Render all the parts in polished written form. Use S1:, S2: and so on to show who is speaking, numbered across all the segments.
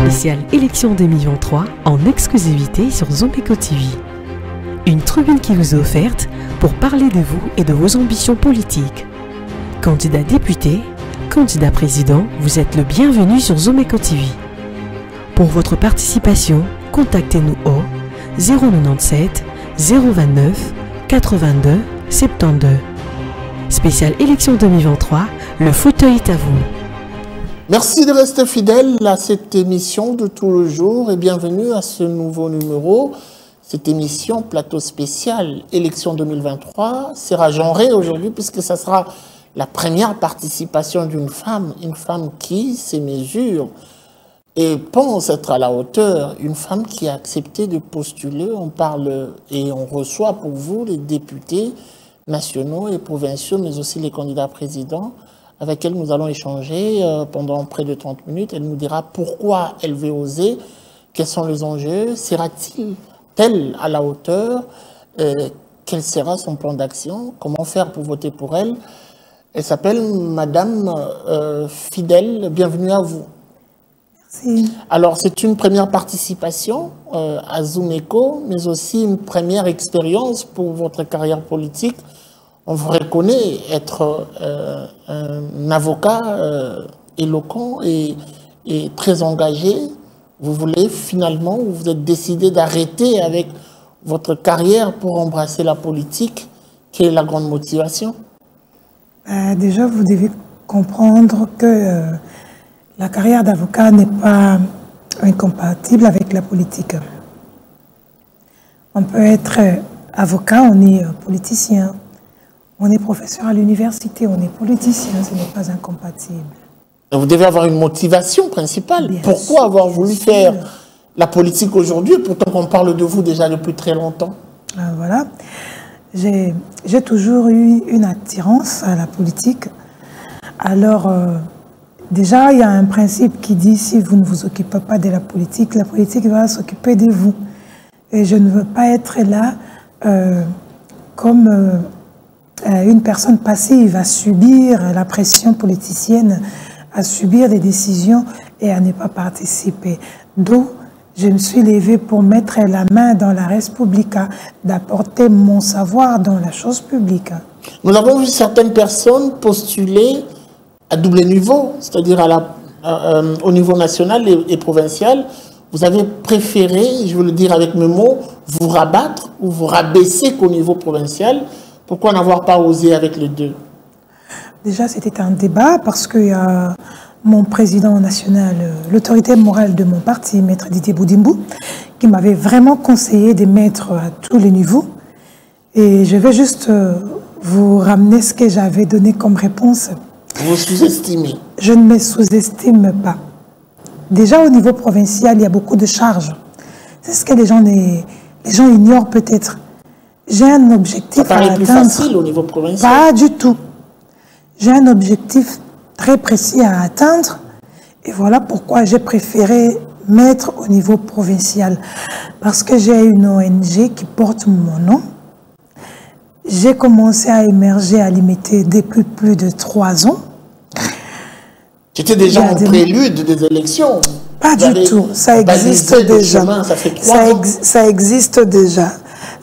S1: spéciale élection 2023 en exclusivité sur Zomeco TV. Une tribune qui vous est offerte pour parler de vous et de vos ambitions politiques. Candidat député, candidat président, vous êtes le bienvenu sur Zomeco TV. Pour votre participation, contactez-nous au 097 029 82 72. Spéciale élection 2023, le fauteuil est à vous.
S2: Merci de rester fidèle à cette émission de tout le jour et bienvenue à ce nouveau numéro. Cette émission plateau spécial élection 2023 sera genrée aujourd'hui puisque ça sera la première participation d'une femme, une femme qui se mesure et pense être à la hauteur, une femme qui a accepté de postuler. On parle et on reçoit pour vous les députés nationaux et provinciaux, mais aussi les candidats présidents, avec elle nous allons échanger pendant près de 30 minutes. Elle nous dira pourquoi elle veut oser, quels sont les enjeux, sera-t-elle à la hauteur, quel sera son plan d'action, comment faire pour voter pour elle. Elle s'appelle Madame Fidèle, bienvenue à vous.
S3: Merci.
S2: Alors c'est une première participation à Zomeco, mais aussi une première expérience pour votre carrière politique. On vous reconnaît être un avocat éloquent et très engagé. Vous voulez finalement, vous vous êtes décidé d'arrêter avec votre carrière pour embrasser la politique. Quelle est la grande motivation?
S3: Déjà, vous devez comprendre que la carrière d'avocat n'est pas incompatible avec la politique. On peut être avocat, on est politicien. On est professeur à l'université, on est politicien, ce n'est pas incompatible.
S2: Vous devez avoir une motivation principale.
S3: Bien
S2: Pourquoi
S3: sûr,
S2: avoir voulu
S3: sûr.
S2: faire la politique aujourd'hui, pourtant qu'on parle de vous déjà depuis très longtemps?
S3: Voilà. J'ai toujours eu une attirance à la politique. Alors, déjà, il y a un principe qui dit, si vous ne vous occupez pas de la politique va s'occuper de vous. Et je ne veux pas être là comme... une personne passive à subir la pression politicienne, à subir des décisions et à ne pas participer. D'où je me suis levée pour mettre la main dans la res publica, d'apporter mon savoir dans la chose publique.
S2: Nous avons vu certaines personnes postuler à double niveau, c'est-à-dire au niveau national et provincial. Vous avez préféré, je veux le dire avec mes mots, vous rabattre ou vous rabaisser qu'au niveau provincial. Pourquoi n'avoir pas osé avec les deux?
S3: Déjà, c'était un débat parce que mon président national, l'autorité morale de mon parti, Maître Didier Boudimbou, qui m'avait vraiment conseillé de mettre à tous les niveaux. Et je vais juste vous ramener ce que j'avais donné comme réponse.
S2: Vous sous-estimez? Je
S3: ne me sous-estime pas. Déjà, au niveau provincial, il y a beaucoup de charges. C'est ce que les gens ignorent peut-être. J'ai un objectif
S2: à atteindre. Ça paraît plus facile au niveau provincial?
S3: Pas du tout. J'ai un objectif très précis à atteindre. Et voilà pourquoi j'ai préféré mettre au niveau provincial. Parce que j'ai une ONG qui porte mon nom. J'ai commencé à émerger à l'IMT depuis plus de 3 ans.
S2: J'étais déjà en prélude des élections.
S3: Pas du tout. Ça existe déjà. Ça existe déjà.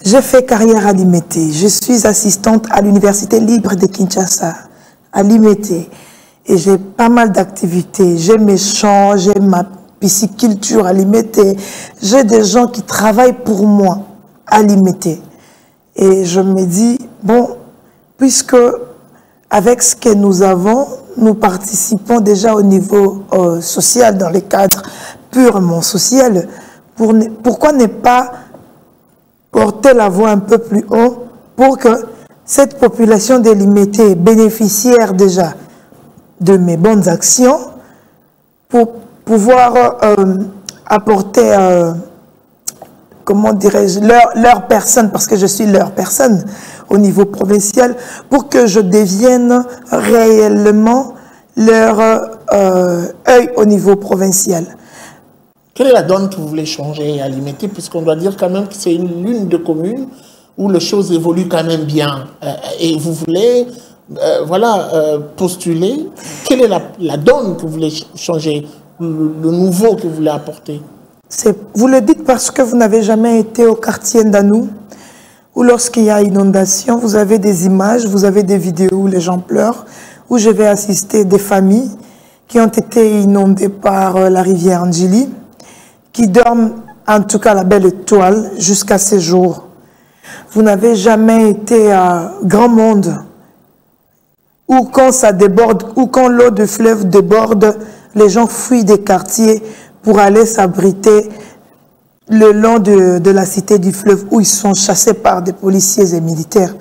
S3: J'ai fait carrière à l'IMT. Je suis assistante à l'Université libre de Kinshasa, à l'IMT. Et j'ai pas mal d'activités. J'ai mes champs, j'ai ma pisciculture à l'IMT. J'ai des gens qui travaillent pour moi à l'IMT. Et je me dis, bon, puisque avec ce que nous avons, nous participons déjà au niveau social, dans les cadres purement social, pourquoi ne pas porter la voix un peu plus haut pour que cette population délimitée bénéficiaire déjà de mes bonnes actions pour pouvoir apporter, comment dirais-je, leur personne, parce que je suis leur personne au niveau provincial, pour que je devienne réellement leur œil au niveau provincial.
S2: Quelle est la donne que vous voulez changer à l'IMT, puisqu'on doit dire quand même que c'est l'une des communes où les choses évoluent quand même bien. Et vous voulez postuler. Quelle est la donne que vous voulez changer le nouveau que vous voulez apporter?
S3: Vous le dites parce que vous n'avez jamais été au quartier Ndanou, où lorsqu'il y a inondation, vous avez des images, vous avez des vidéos où les gens pleurent, où je vais assister des familles qui ont été inondées par la rivière Ndjili, qui dorment, en tout cas la belle étoile, jusqu'à ces jours. Vous n'avez jamais été à Grand Monde, où quand ça déborde, ou quand l'eau de fleuve déborde, les gens fuient des quartiers pour aller s'abriter le long de la cité du fleuve, où ils sont chassés par des policiers et militaires.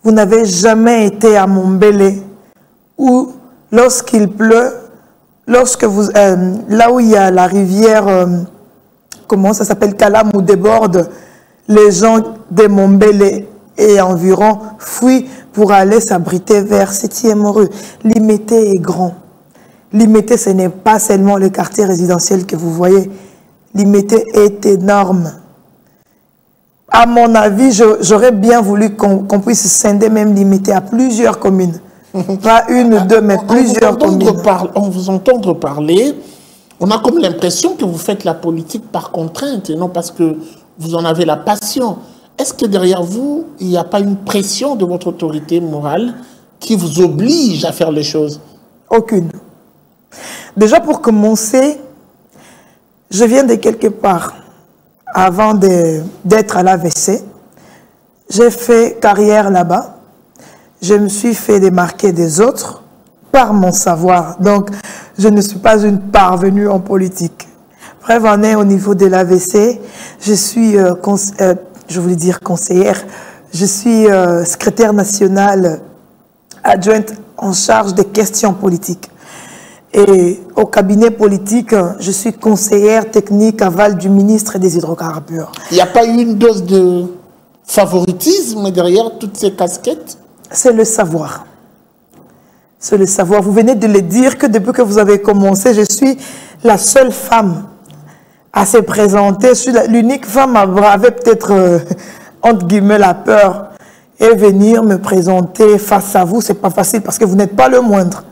S3: Vous n'avez jamais été à Mombele, où lorsqu'il pleut, là où il y a la rivière, comment ça s'appelle, Kalam, où déborde, les gens de Mombele et environ fuient pour aller s'abriter vers 7e rue. Limité est grand. Limité, ce n'est pas seulement le quartier résidentiel que vous voyez. Limité est énorme. À mon avis, j'aurais bien voulu qu'on puisse scinder même Limité à plusieurs communes. Pas une ou deux, mais plusieurs communes.
S2: On vous entend parler, on a comme l'impression que vous faites la politique par contrainte et non parce que vous en avez la passion. Est-ce que derrière vous, il n'y a pas une pression de votre autorité morale qui vous oblige à faire les choses?
S3: Aucune. Déjà pour commencer, je viens de quelque part. Avant d'être à l'AVC, j'ai fait carrière là-bas. Je me suis fait démarquer des autres par mon savoir. Donc, je ne suis pas une parvenue en politique. Bref, on est au niveau de l'AVC. Je suis, je voulais dire conseillère, je suis secrétaire nationale adjointe en charge des questions politiques. Et au cabinet politique, je suis conseillère technique aval du ministre des Hydrocarbures.
S2: Il n'y a pas eu une dose de favoritisme derrière toutes ces casquettes?
S3: C'est le savoir. C'est le savoir. Vous venez de le dire que depuis que vous avez commencé, je suis la seule femme à se présenter. Je suis l'unique femme à braver peut-être, entre guillemets, la peur et venir me présenter face à vous. C'est pas facile parce que vous n'êtes pas le moindre.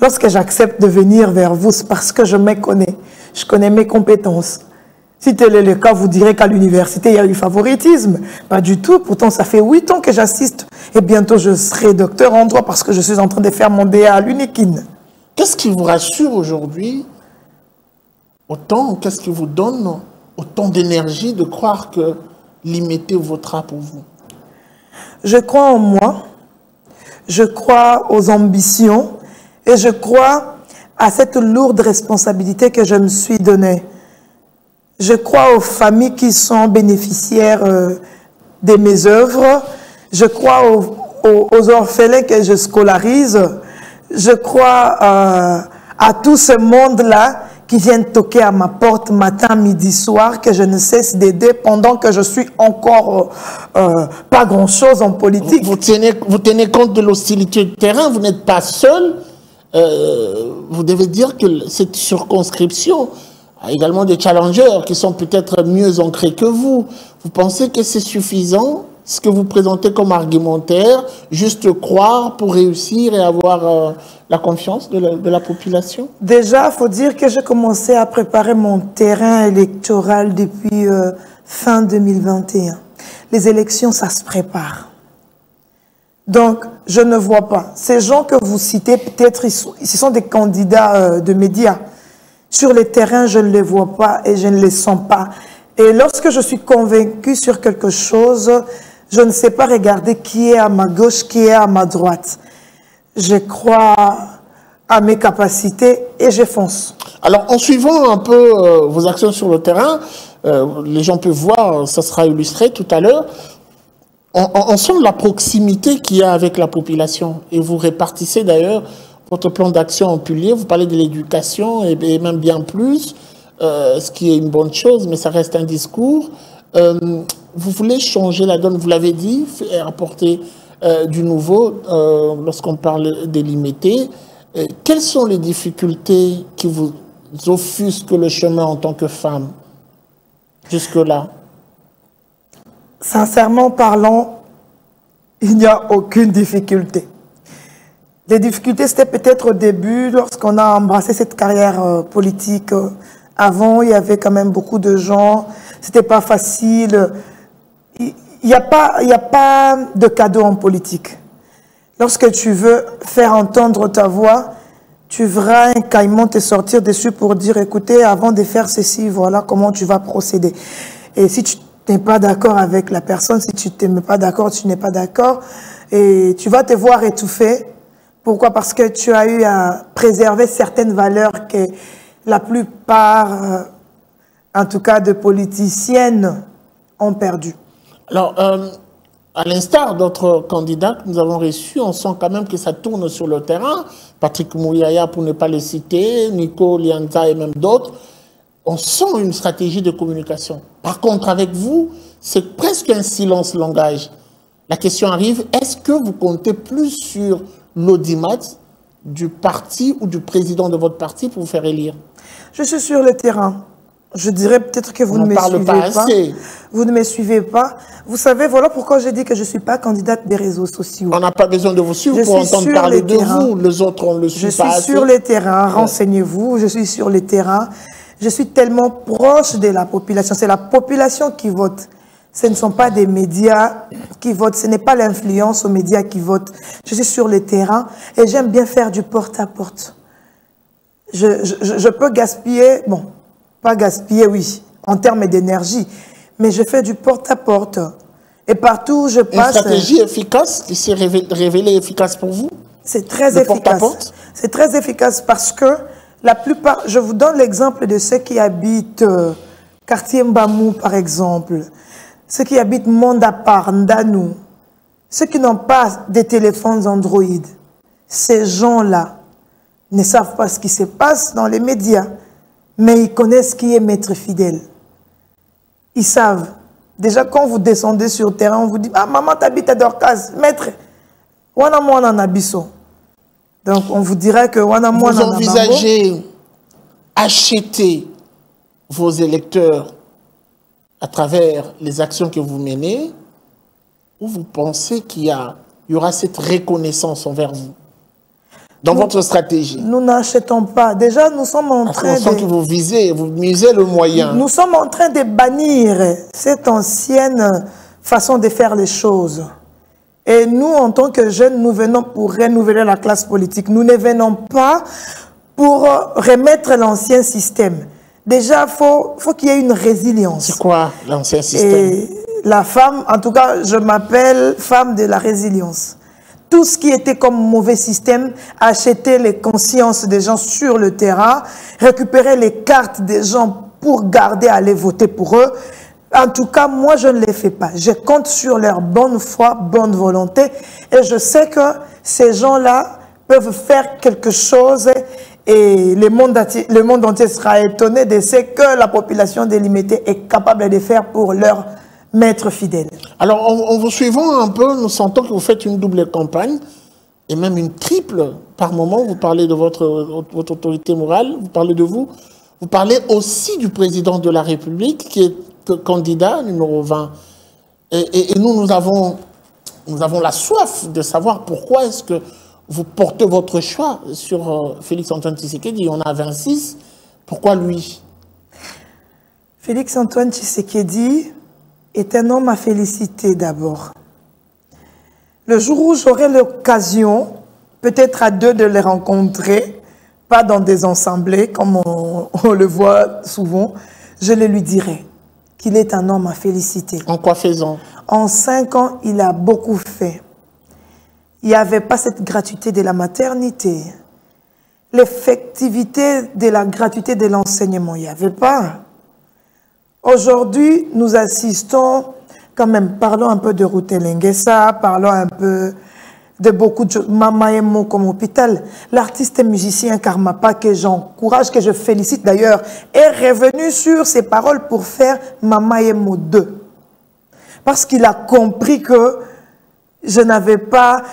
S3: Lorsque j'accepte de venir vers vous, c'est parce que je me connais. Je connais mes compétences. Si tel est le cas, vous direz qu'à l'université, il y a eu favoritisme. Pas du tout. Pourtant, ça fait 8 ans que j'assiste. Et bientôt, je serai docteur en droit parce que je suis en train de faire mon DA à l'UNIKIN.
S2: Qu'est-ce qui vous rassure aujourd'hui autant? Qu'est-ce qui vous donne autant d'énergie de croire que l'IMT votera pour vous?
S3: Je crois en moi. Je crois aux ambitions. Et je crois à cette lourde responsabilité que je me suis donnée. Je crois aux familles qui sont bénéficiaires de mes œuvres. Je crois aux orphelins que je scolarise. Je crois à tout ce monde-là qui vient toquer à ma porte matin, midi, soir, que je ne cesse d'aider pendant que je suis encore pas grand-chose en politique.
S2: Vous tenez compte de l'hostilité du terrain, vous n'êtes pas seul. Vous devez dire que cette circonscription a également des challengers qui sont peut-être mieux ancrés que vous. Vous pensez que c'est suffisant, ce que vous présentez comme argumentaire, juste croire pour réussir et avoir la confiance de la population?
S3: Déjà, il faut dire que j'ai commencé à préparer mon terrain électoral depuis fin 2021. Les élections, ça se prépare. Donc, je ne vois pas. Ces gens que vous citez, peut-être, ce sont des candidats de médias. Sur les terrains, je ne les vois pas et je ne les sens pas. Et lorsque je suis convaincue sur quelque chose, je ne sais pas regarder qui est à ma gauche, qui est à ma droite. Je crois à mes capacités et je fonce.
S2: Alors, en suivant un peu vos actions sur le terrain, les gens peuvent voir, ça sera illustré tout à l'heure, on sent la proximité qu'il y a avec la population. Et vous répartissez d'ailleurs votre plan d'action en piliers. Vous parlez de l'éducation et même bien plus, ce qui est une bonne chose, mais ça reste un discours. Vous voulez changer la donne, vous l'avez dit, apporter du nouveau lorsqu'on parle des limités. Quelles sont les difficultés qui vous offusquent le chemin en tant que femme jusque-là? Sincèrement
S3: parlant, il n'y a aucune difficulté. Les difficultés, c'était peut-être au début, lorsqu'on a embrassé cette carrière politique. Avant, il y avait quand même beaucoup de gens. C'était pas facile. Il n'y a pas de cadeau en politique. Lorsque tu veux faire entendre ta voix, tu verras un caïman te sortir dessus pour dire, écoutez, avant de faire ceci, voilà comment tu vas procéder. Et si tu n'es pas d'accord avec la personne, si tu n'es pas d'accord, tu n'es pas d'accord, et tu vas te voir étouffé. Pourquoi? Parce que tu as eu à préserver certaines valeurs que la plupart, en tout cas de politiciennes, ont perdu.
S2: Alors, à l'instar d'autres candidats que nous avons reçus, on sent quand même que ça tourne sur le terrain. Patrick Mouyaya, pour ne pas le citer, Nico Lianza et même d'autres. On sent une stratégie de communication. Par contre, avec vous, c'est presque un silence-langage. La question arrive, est-ce que vous comptez plus sur l'audimat du parti ou du président de votre parti pour vous faire élire?
S3: Je suis sur le terrain. Je dirais peut-être que vous ne me suivez pas. Vous ne me suivez pas. Vous savez, voilà pourquoi j'ai dit que je ne suis pas candidate des réseaux sociaux.
S2: On n'a pas besoin de vous suivre pour entendre parler de vous. Les autres, on le suit pas assez.
S3: Je suis sur les terrains. Renseignez-vous. Je suis sur les terrains. Je suis tellement proche de la population. C'est la population qui vote. Ce ne sont pas des médias qui votent. Ce n'est pas l'influence aux médias qui votent. Je suis sur les terrains et j'aime bien faire du porte-à-porte. Je peux gaspiller, bon, pas gaspiller, oui, en termes d'énergie, mais je fais du porte-à-porte. Et partout où je passe...
S2: Une stratégie efficace qui s'est révélée efficace pour vous?
S3: C'est très efficace. C'est très efficace parce que la plupart... Je vous donne l'exemple de ceux qui habitent quartier Mbamou, par exemple. Ceux qui habitent Mondapar, Ndanou. Ceux qui n'ont pas de téléphones Android. Ces gens-là ne savent pas ce qui se passe dans les médias. Mais ils connaissent qui est Maître Fidèle. Ils savent. Déjà, quand vous descendez sur le terrain, on vous dit « Ah, maman, t'habites à Dorcas. Maître, wana mwana nabiso. » Donc, on vous dirait que wana mwana nabiso.
S2: Vous envisagez acheter vos électeurs à travers les actions que vous menez, ou vous pensez qu'il y aura cette reconnaissance envers vous dans votre stratégie?
S3: Nous n'achetons pas. Déjà, nous sommes en train de...
S2: que vous misez le moyen.
S3: Nous sommes en train de bannir cette ancienne façon de faire les choses. Et nous, en tant que jeunes, nous venons pour renouveler la classe politique. Nous ne venons pas pour remettre l'ancien système. Déjà, faut qu'il y ait une résilience.
S2: C'est quoi l'ancien système?
S3: Et la femme, en tout cas, je m'appelle femme de la résilience. Tout ce qui était comme mauvais système, acheter les consciences des gens sur le terrain, récupérer les cartes des gens pour garder, aller voter pour eux. En tout cas, moi, je ne les fais pas. Je compte sur leur bonne foi, bonne volonté. Et je sais que ces gens-là peuvent faire quelque chose et le monde entier sera étonné de ce que la population délimitée est capable de faire pour leur maître fidèle. Alors,
S2: en vous suivant un peu, nous sentons que vous faites une double campagne et même une triple par moment. Vous parlez de votre autorité morale, vous parlez de vous. Vous parlez aussi du président de la République qui est candidat numéro 20. Et nous avons la soif de savoir pourquoi est-ce que vous portez votre choix sur Félix-Antoine Tshisekedi. On a 26. Pourquoi lui?
S3: Félix-Antoine Tshisekedi est un homme à féliciter d'abord. Le jour où j'aurai l'occasion, peut-être à deux, de les rencontrer, pas dans des assemblées comme on le voit souvent, je le lui dirai qu'il est un homme à féliciter.
S2: En quoi faisant? En
S3: 5 ans, il a beaucoup fait. Il n'y avait pas cette gratuité de la maternité. L'effectivité de la gratuité de l'enseignement, il n'y avait pas. Aujourd'hui, nous assistons, quand même, parlons un peu de Routelenguessa, parlons un peu de beaucoup de choses. Mama Emo comme hôpital. L'artiste et musicien Karmapa, que j'encourage, que je félicite d'ailleurs, est revenu sur ses paroles pour faire Mama Emo 2. Parce qu'il a compris que je n'avais pas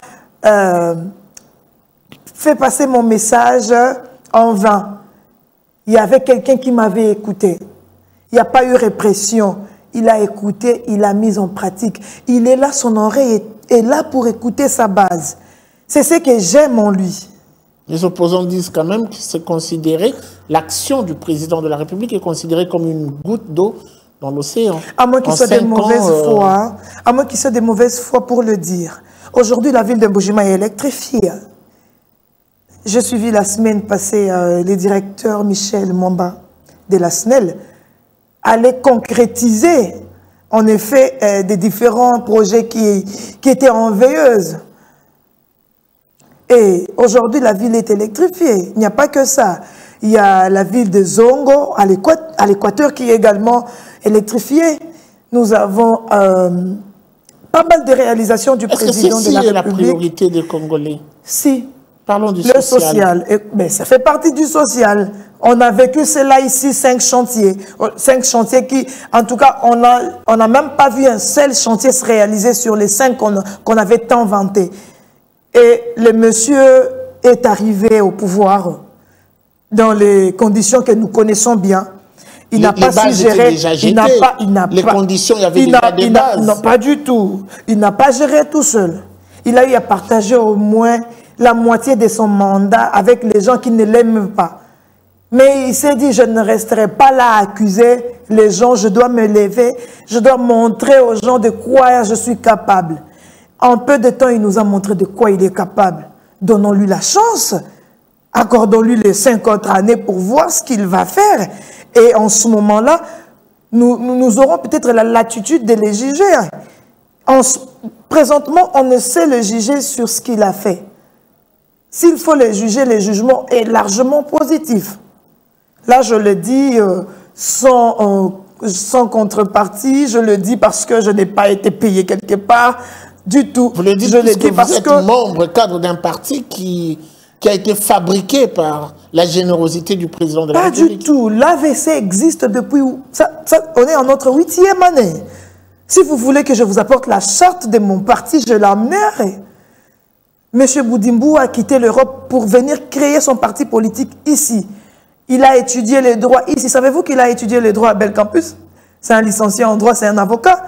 S3: fait passer mon message en vain. Il y avait quelqu'un qui m'avait écouté. Il n'y a pas eu répression. Il a écouté, il a mis en pratique. Il est là, son oreille est là pour écouter sa base. C'est ce que j'aime en lui.
S2: Les opposants disent quand même que c'est considéré, l'action du président de la République est considérée comme une goutte d'eau dans l'océan.
S3: À moins qu'il soit de mauvaise foi, à moins qu'il soit de mauvaise foi pour le dire. Aujourd'hui, la ville de Mbujima est électrifiée. J'ai suivi la semaine passée le directeur Michel Mwamba de la SNEL aller concrétiser en effet des différents projets qui étaient en veilleuse. Et aujourd'hui, la ville est électrifiée. Il n'y a pas que ça. Il y a la ville de Zongo, à l'équateur, qui est également électrifiée. Nous avons pas mal de réalisations du président de la République. Est-ce que c'est la
S2: priorité des Congolais?
S3: Si.
S2: Parlons du social.
S3: Le social. Mais ça fait partie du social. On a vécu cela ici, 5 chantiers. 5 chantiers qui, en tout cas, on n'a même pas vu un seul chantier se réaliser sur les 5 qu'on avait tant vantés. Et le monsieur est arrivé au pouvoir dans les conditions que nous connaissons bien. Il n'a pas su gérer.
S2: Les conditions, il y avait déjà des bases.
S3: Non, pas du tout. Il n'a pas géré tout seul. Il a eu à partager au moins la moitié de son mandat avec les gens qui ne l'aiment pas. Mais il s'est dit, je ne resterai pas là à accuser les gens, je dois me lever, je dois montrer aux gens de quoi je suis capable. En peu de temps, il nous a montré de quoi il est capable. Donnons-lui la chance, accordons-lui les 5 autres années pour voir ce qu'il va faire. Et en ce moment-là, nous aurons peut-être la latitude de les juger. Présentement, on ne sait le juger sur ce qu'il a fait. S'il faut le juger, le jugement est largement positif. Là, je le dis sans contrepartie, je le dis parce que je n'ai pas été payé quelque part du tout.
S2: Vous le dites parce que vous êtes membre, cadre d'un parti qui a été fabriqué par la générosité du président de la République.
S3: Pas du tout. L'AVC existe depuis... on est en notre 8e année. Si vous voulez que je vous apporte la charte de mon parti, je l'emmènerai. Monsieur Boudimbo a quitté l'Europe pour venir créer son parti politique ici. Il a étudié les droits ici. Savez-vous qu'il a étudié les droits à Belcampus? C'est un licencié en droit, c'est un avocat.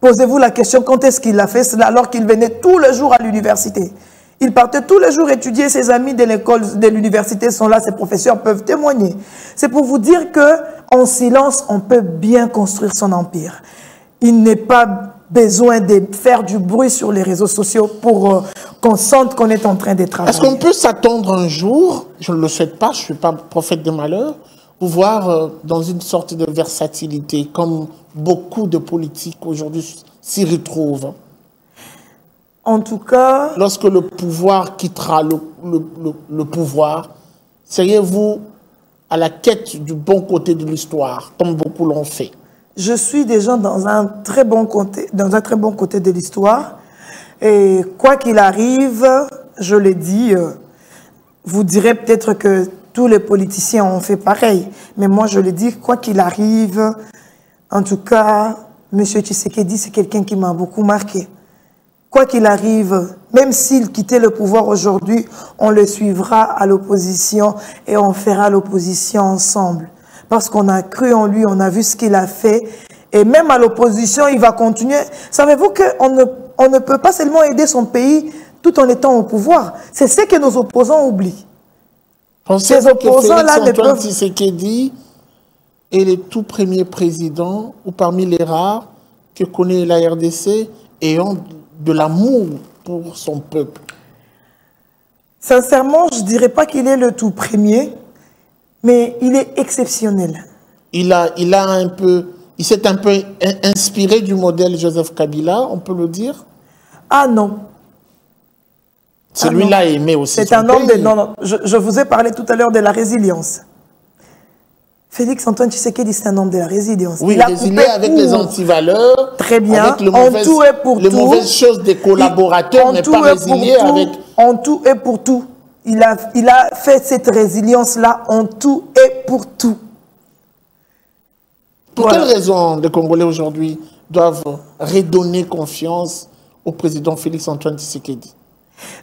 S3: Posez-vous la question, quand est-ce qu'il a fait cela alors qu'il venait tous les jours à l'université? Il partait tous les jours étudier, ses amis de l'école, de l'université sont là, ses professeurs peuvent témoigner. C'est pour vous dire qu'en silence, on peut bien construire son empire. Il n'est pas besoin de faire du bruit sur les réseaux sociaux pour qu'on sente qu'on est en train de travailler.
S2: Est-ce qu'on peut s'attendre un jour, je ne le souhaite pas, je ne suis pas prophète de malheur, pour voir dans une sorte de versatilité, comme beaucoup de politiques aujourd'hui s'y retrouvent?
S3: En tout cas...
S2: Lorsque le pouvoir quittera le pouvoir, seriez-vous à la quête du bon côté de l'histoire, comme beaucoup l'ont fait?
S3: Je suis déjà dans un très bon côté de l'histoire. Et quoi qu'il arrive, je l'ai dit, vous direz peut-être que tous les politiciens ont fait pareil. Mais moi, je le dis, quoi qu'il arrive, en tout cas, M. Tshisekedi, c'est quelqu'un qui m'a beaucoup marqué. Quoi qu'il arrive, même s'il quittait le pouvoir aujourd'hui, on le suivra à l'opposition et on fera l'opposition ensemble. Parce qu'on a cru en lui, on a vu ce qu'il a fait. Et même à l'opposition, il va continuer. Savez-vous qu'on ne peut pas seulement aider son pays tout en étant au pouvoir? C'est ce que nos opposants oublient.
S2: Ces opposants-là ne peuvent... Tshisekedi est le tout premier président, ou parmi les rares, que connaît la RDC, ayant de l'amour pour son peuple.
S3: Sincèrement, je ne dirais pas qu'il est le tout premier, mais il est exceptionnel.
S2: Il s'est un peu inspiré du modèle Joseph Kabila, on peut le dire?
S3: Ah non.
S2: Celui-là aimé aussi.
S3: C'est un homme de... Non, je vous ai parlé tout à l'heure de la résilience. Félix-Antoine Tshisekedi, c'est un homme de la résilience.
S2: Oui, résilier avec les antivaleurs.
S3: Très bien.
S2: Avec
S3: en tout et pour
S2: les mauvaises choses des collaborateurs, mais pas résilier avec...
S3: En tout et pour tout. Il a fait cette résilience-là en tout et pour tout.
S2: Pour quelle raison les Congolais aujourd'hui doivent redonner confiance au président Félix-Antoine Tshisekedi?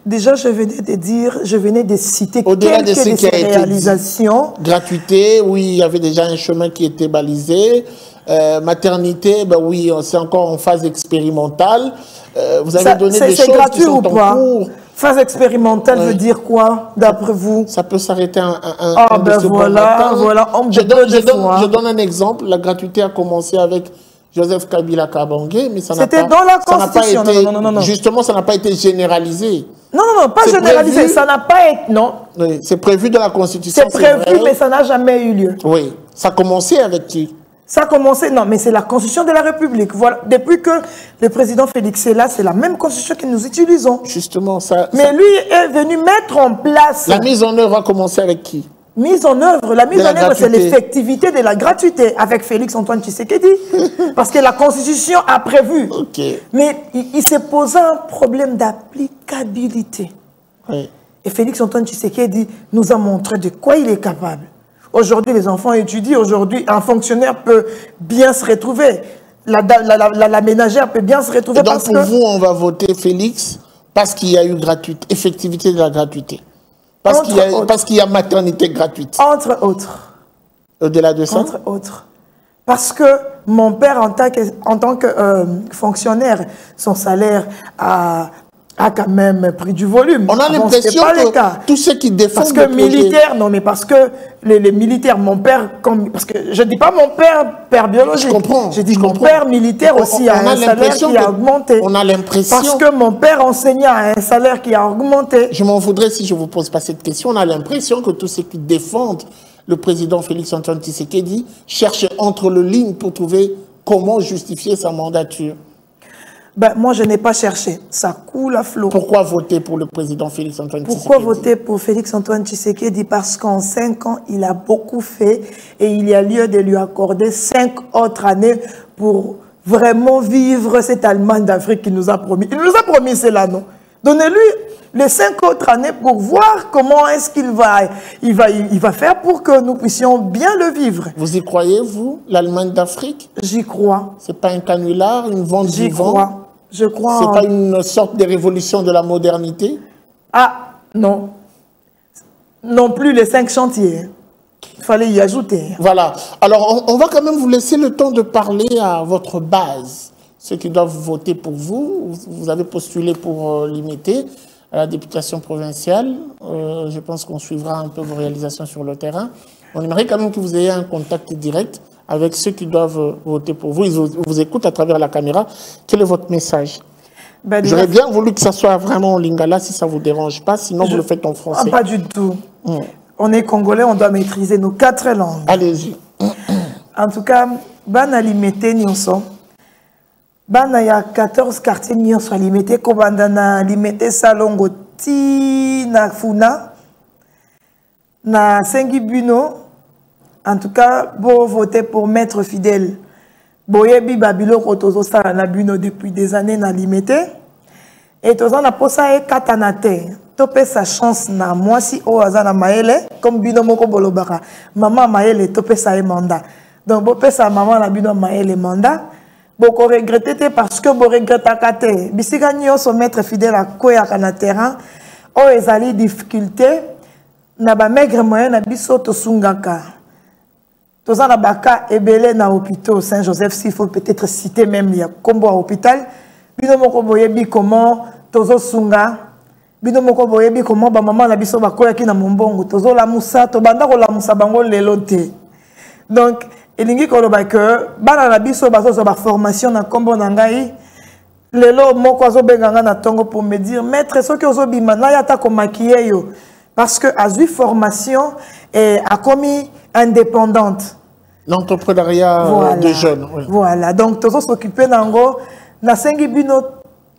S3: Déjà, je venais de citer quelques de ses réalisations.
S2: Gratuité, oui, il y avait déjà un chemin qui était balisé. Maternité, ben oui, c'est encore en phase expérimentale. Vous avez donné des choses qui sont en cours.
S3: Phase expérimentale veut dire quoi, d'après vous?
S2: Ça peut s'arrêter un
S3: ben voilà,
S2: je donne un exemple. La gratuité a commencé avec Joseph Kabila Kabange, mais ça n'a pas...
S3: C'était dans la Constitution.
S2: Non. Justement, ça n'a pas été généralisé.
S3: Non, pas généralisé. Prévu, ça n'a pas été... Non.
S2: Oui, c'est prévu dans la Constitution.
S3: C'est prévu, mais ça n'a jamais eu lieu.
S2: Oui. Ça a commencé avec qui?
S3: Ça a commencé, non, mais c'est la Constitution de la République. Voilà. Depuis que le président Félix est là, c'est la même Constitution que nous utilisons.
S2: Justement, ça...
S3: Mais lui est venu mettre en place...
S2: La mise en œuvre a commencé avec qui?
S3: Mise en œuvre, la mise en œuvre, c'est l'effectivité de la gratuité avec Félix-Antoine Tshisekedi. Parce que la Constitution a prévu.
S2: Okay.
S3: Mais il s'est posé un problème d'applicabilité.
S2: Oui.
S3: Et Félix-Antoine Tshisekedi nous a montré de quoi il est capable. Aujourd'hui, les enfants étudient. Aujourd'hui, un fonctionnaire peut bien se retrouver. La ménagère peut bien se retrouver.
S2: Et donc, pour vous, on va voter Félix parce qu'il y a eu gratuité, effectivité de la gratuité. Parce qu'il y a maternité gratuite.
S3: Entre autres.
S2: Au-delà de ça?
S3: Entre autres. Parce que mon père, en tant que fonctionnaire, son salaire a quand même pris du volume.
S2: On a l'impression que tous ceux qui défendent...
S3: Parce que militaires, non, mais parce que les militaires, mon père... Parce que je ne dis pas mon père biologique.
S2: Je comprends.
S3: Je dis mon père militaire aussi a un salaire qui a augmenté.
S2: On a l'impression...
S3: Parce que mon père enseignant a un salaire qui a augmenté.
S2: Je m'en voudrais si je ne vous pose pas cette question. On a l'impression que tous ceux qui défendent le président Félix-Antoine Tshisekedi cherchent entre les lignes pour trouver comment justifier sa mandature.
S3: Ben, moi, je n'ai pas cherché. Ça coule à flot.
S2: Pourquoi voter pour le président Félix-Antoine Tshisekedi?
S3: Pourquoi voter pour Félix-Antoine Tshisekedi? Parce qu'en 5 ans, il a beaucoup fait et il y a lieu de lui accorder 5 autres années pour vraiment vivre cette Allemagne d'Afrique qu'il nous a promis. Il nous a promis cela, non? Donnez-lui les 5 autres années pour voir comment est-ce qu'il va faire pour que nous puissions bien le vivre.
S2: Vous y croyez, vous, l'Allemagne d'Afrique?
S3: J'y crois.
S2: C'est pas un canular, une vente du vent?
S3: J'y crois. Je crois.
S2: C'est pas une sorte de révolution de la modernité?
S3: Ah, non. Non plus les 5 chantiers. Il fallait y ajouter.
S2: Voilà. Alors, on va quand même vous laisser le temps de parler à votre base. Ceux qui doivent voter pour vous. Vous avez postulé pour l'imiter à la députation provinciale. Je pense qu'on suivra un peu vos réalisations sur le terrain. On aimerait quand même que vous ayez un contact direct avec ceux qui doivent voter pour vous. Ils vous écoutent à travers la caméra. Quel est votre message? Ben, j'aurais bien voulu que ça soit vraiment en lingala, si ça ne vous dérange pas. Sinon, vous le faites en français.
S3: Ah, pas du tout. On est congolais, on doit maîtriser nos 4 langues.
S2: Allez-y.
S3: En tout cas, bana limité nyonso. Bana ya 14 quartiers nyonso limité ko bandana limité salongo ti na funa na sengi buno. En tout cas, vous votez pour Maître Fidèle. Boyebi Babilo Kotozo Sarana Buno depuis des années na limité. Et tozo na posa e katanate. Topé sa chance na moi si o azana maele comme Bino moko bolobaka. Maman maele topé sa e mandat. Donc bo pesa maman na Bino maele mandat. Boko regretter parce que bo regretta kate. Bisika nyonso Maître Fidèle a koya na terrain. O ezali difficulté na ba maigre moyen na biso to sungaka. Tous en abaka ebele na hôpital Saint-Joseph, s'il faut peut-être citer même il y a combo à hôpital. Bino moko boyebi comment tozo sunga. Bino moko boyebi comment ba maman na biso bakoya ki na mombongo. Tozo la musa to banda ko la musa bango lelote. Donc elingi ko loba que bana na biso bazo ba formation na combo na ngai. Lelo moko azo benganga na tongo pour me dire maître soki ozo bima na yata ko maquiller yo parce que a eu formation et a commis indépendante.
S2: L'entrepreneuriat voilà. De jeunes. Oui.
S3: Voilà. Donc, tous s'occuper d'ango. Na sengi bino,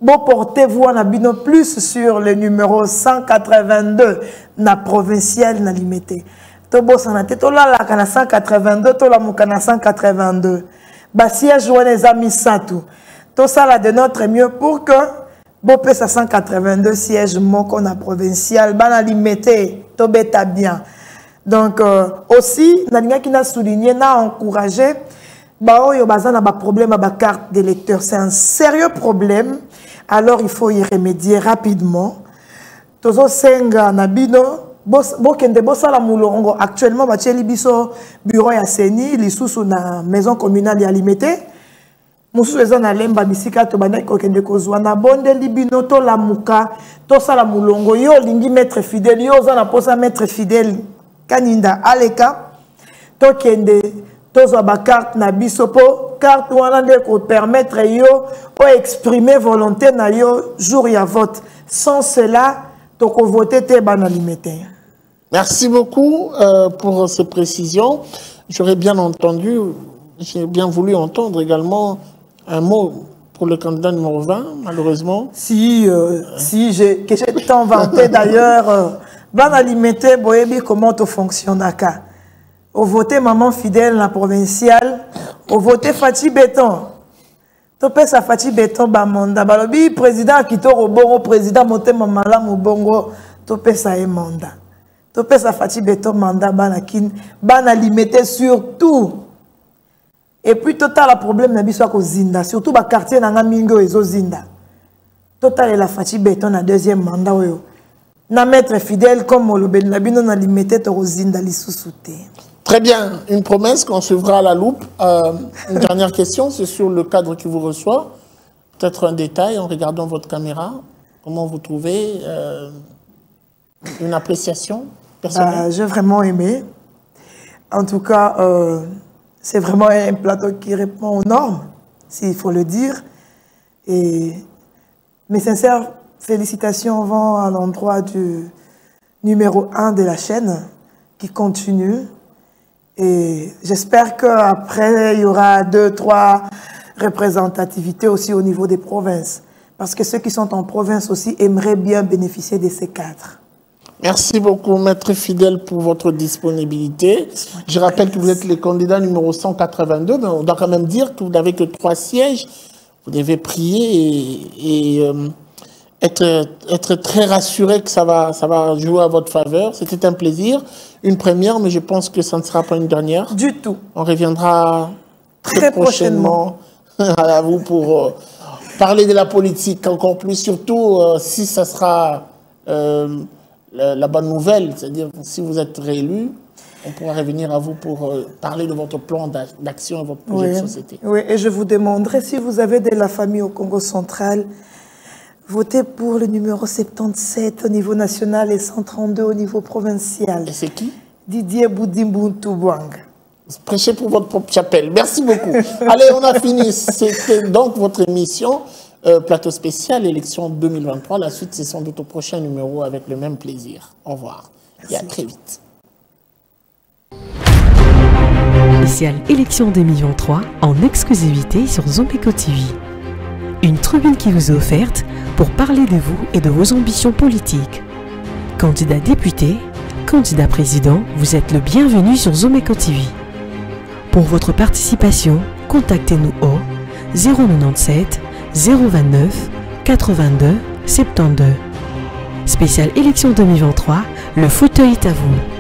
S3: bon portez-vous na bino plus sur le numéro 182 na provincial na limité. Tobo sanate to la kana 182 to la mukana 182. Ba siège wana za misatu. To sala de notre mieux pour que bon pesa 182 sièges moko na provincial bana limité to beta bien. Donc, aussi, qui n'a souligné, n'a encouragé, problème à la carte d'électeur. C'est un sérieux problème. Alors, il faut y remédier rapidement. Tozo senga nabino, actuellement, bureau ya Seni, les sous na maison communale ya limité. Mosu eza na lemba bisika to bana kokende kozwa na bonde libino to la muka to sala mulongo yo lingi maître fidèle yo za na posa maître fidèle kaninda aleka to kende to zo ba carte na biso po carte wana de ko permettre yo o exprimer volonté na yo jour ya vote. Sans cela to ko voter te bana limité.
S2: Merci beaucoup pour ces précisions. J'aurais bien entendu, j'ai bien voulu entendre également un mot pour le candidat numéro 20, malheureusement.
S3: Si j'ai tant vanté d'ailleurs, bana limité, boyebi comment to fonctionne aka. Au voter maman fidèle la provinciale, au voter Fati Béton. Topé sa Fati Béton ba mandat. Balobi président qui to roboro président monté mamala mobongo, topé sa e mandat. Topé sa Fati Béton mandat bana limité surtout. Et puis, total, le problème n'a pas été zinda. Surtout, le quartier n'a pas été zinda. Total, la Fati Béton a deuxième mandat. Na maître fidèle comme le Benabino n'a limité au zinda li sous-souté.
S2: Très bien. Une promesse qu'on suivra à la loupe. Une dernière question, c'est sur le cadre qui vous reçoit. Peut-être un détail en regardant votre caméra. Comment vous trouvez une appréciation personnelle?
S3: J'ai vraiment aimé. En tout cas, c'est vraiment un plateau qui répond aux normes, s'il faut le dire. Et mes sincères félicitations vont à l'endroit du numéro 1 de la chaîne qui continue. Et j'espère qu'après, il y aura 2, 3 représentativités aussi au niveau des provinces. Parce que ceux qui sont en province aussi aimeraient bien bénéficier de ces cadres.
S2: Merci beaucoup, maître fidèle, pour votre disponibilité. Je rappelle que vous êtes le candidat numéro 182, mais on doit quand même dire que vous n'avez que 3 sièges. Vous devez prier et être très rassuré que ça va jouer à votre faveur. C'était un plaisir, une première, mais je pense que ça ne sera pas une dernière.
S3: Du tout.
S2: On reviendra très prochainement à vous pour parler de la politique encore plus, surtout si ça sera... la bonne nouvelle, c'est-à-dire si vous êtes réélu, on pourra revenir à vous pour parler de votre plan d'action et votre projet de société.
S3: Oui, et je vous demanderai si vous avez de la famille au Congo central, votez pour le numéro 77 au niveau national et 132 au niveau provincial.
S2: Et c'est qui?
S3: Didier Boudimboutoubuang.
S2: Prêchez pour votre propre chapelle. Merci beaucoup. Allez, on a fini. C'était donc votre émission. Plateau spécial, élection 2023. La suite, c'est sans doute au prochain numéro avec le même plaisir. Au revoir. Merci. Et à très vite.
S1: Spécial élection 2023 en exclusivité sur Zomeko TV. Une tribune qui vous est offerte pour parler de vous et de vos ambitions politiques. Candidat député, candidat président, vous êtes le bienvenu sur Zomeko TV. Pour votre participation, contactez-nous au 097 029 82 72. Spéciale élection 2023, le fauteuil est à vous.